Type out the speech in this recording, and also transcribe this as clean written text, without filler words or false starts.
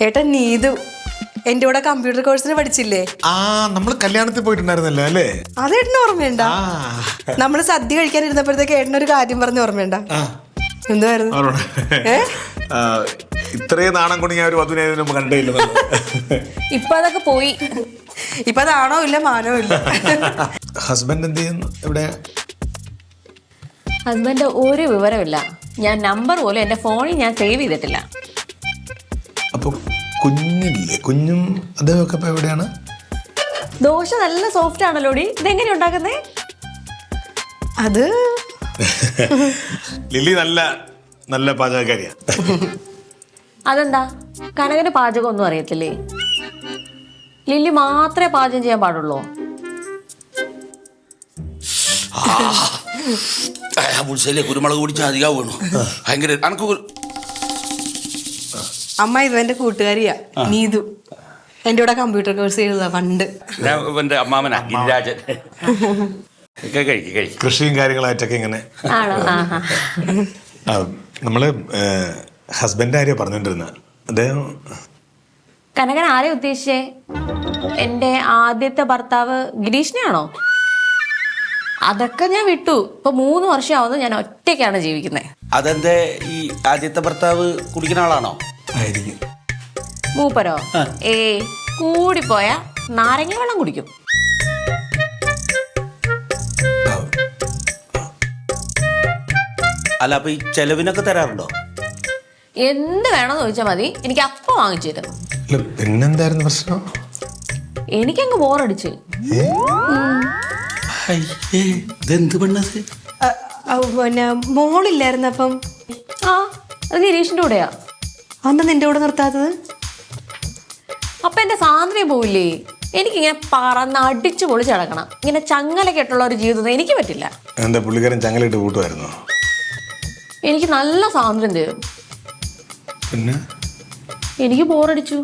ഏട്ടാ നീതു എന്റെ കൂടെ കമ്പ്യൂട്ടർ കോഴ്സിന് പഠിച്ചില്ലേ? ആ നമ്മൾ കല്യാണത്തിൽ പോയിട്ടുണ്ടായിരുന്നല്ലോ അല്ലേ? അതേട്ടന് ഓർമ്മയുണ്ട? നമ്മള് സദ്യ കഴിക്കാൻ ഇരുന്നപ്പോഴത്തേക്ക് ഏട്ടനൊരു കാര്യം പറഞ്ഞ് ഓർമ്മയുണ്ട? എന്തായിരുന്നു? ഇത്രയും നാണം കൊണ്ട് ഞാൻ ഒരു വധുവിനെ കണ്ടില്ല. ഇപ്പൊ അതൊക്കെ പോയി. ഇപ്പൊ നാണോ ഇല്ല മാനോ ഇല്ല. ഹസ്ബൻഡ് എന്ത് ചെയ്യുന്നു? എവിടെ? ഹസ്ബൻഡ് ഒരു വിവരമില്ല. ഞാൻ നമ്പർ പോലും എന്റെ ഫോണിൽ ഞാൻ സേവ് ചെയ്തിട്ടില്ല. അപ്പൊ കുഞ്ഞില്ലേ? കുഞ്ഞും അദ്ദേഹമൊക്കെ ഇപ്പൊ എവിടെയാണ്? ദോശ നല്ല സോഫ്റ്റ് ആണല്ലോടി. ഇതെങ്ങനെ ഉണ്ടാക്കുന്നേ? അത് ലില്ലി നല്ല നല്ല പാചകക്കാരിയാ. അതെന്താ? കനകന് പാചകം ഒന്നും അറിയത്തില്ലേ? ലില്ലി മാത്രമേ പാചകം ചെയ്യാൻ പാടുള്ളൂ. കുരുമുളക് കുടിച്ച അധികം വീണു. ഭയങ്കര അമ്മ ഇവന്റെ കൂട്ടുകാരിയാ നീതു. എന്റെ കൂടെ കമ്പ്യൂട്ടർ കോഴ്സ് ചെയ്തതാ പണ്ട്. അമ്മാമനാ ഗിരിരാജൻ. കൃഷിയും കാര്യങ്ങളായിട്ടൊക്കെ ഇങ്ങനെ. നമ്മള് ഹസ്ബൻഡ് ആരെയാ പറഞ്ഞോണ്ടിരുന്ന? അദ്ദേഹം കനകൻ ആരെ ഉദ്ദേശിച്ചേ? എന്റെ ആദ്യത്തെ ഭർത്താവ് ഗിരീഷിനെയാണോ? അതൊക്കെ ഞാൻ വിട്ടു. ഇപ്പൊ 3 വർഷമാവുന്നു ഞാൻ ഒറ്റയ്ക്കാണ് ജീവിക്കുന്നത്. അതെന്തേ? ഈ ആദ്യത്തെ ഭർത്താവ് കുടിക്കുന്ന ആളാണോ? ആയിരിക്കും. മൂപ്പരോ? കൂടിപ്പോയ നാരങ്ങ വെള്ളം കുടിക്കും. അല്ല, അപ്പൊ ഈ ചെലവിനൊക്കെ തരാറുണ്ടോ? എന്ത് വേണമെന്ന് ചോദിച്ചാൽ മതി, എനിക്ക് അപ്പം വാങ്ങിച്ചു തരുന്നു. പിന്നെന്തായിരുന്നു പ്രശ്നം? എനിക്കങ്ങ് ബോറടിച്ച്. ഇതെന്ത് പെണ്ണത്? പിന്നെ മോളില്ലായിരുന്നപ്പം? അത് ഗിരീഷിന്റെ കൂടെയാ. അന്ന് നിന്റെ കൂടെ നിർത്താത്തത്? അപ്പൊ എന്റെ സ്വാതന്ത്ര്യം പോവില്ലേ? എനിക്കിങ്ങനെ പറന്ന് അടിച്ചു പൊളിച്ച് കിടക്കണം. ഇങ്ങനെ ചങ്ങല കെട്ടുള്ള ഒരു ജീവിതം എനിക്ക് പറ്റില്ല. എന്താ പുള്ളിക്കാരൻ ചങ്ങലിട്ട് കൂട്ടുമായിരുന്നോ? എനിക്ക് നല്ല സ്വാതന്ത്ര്യം തരും. പിന്നെ എനിക്ക് ബോറടിച്ചു.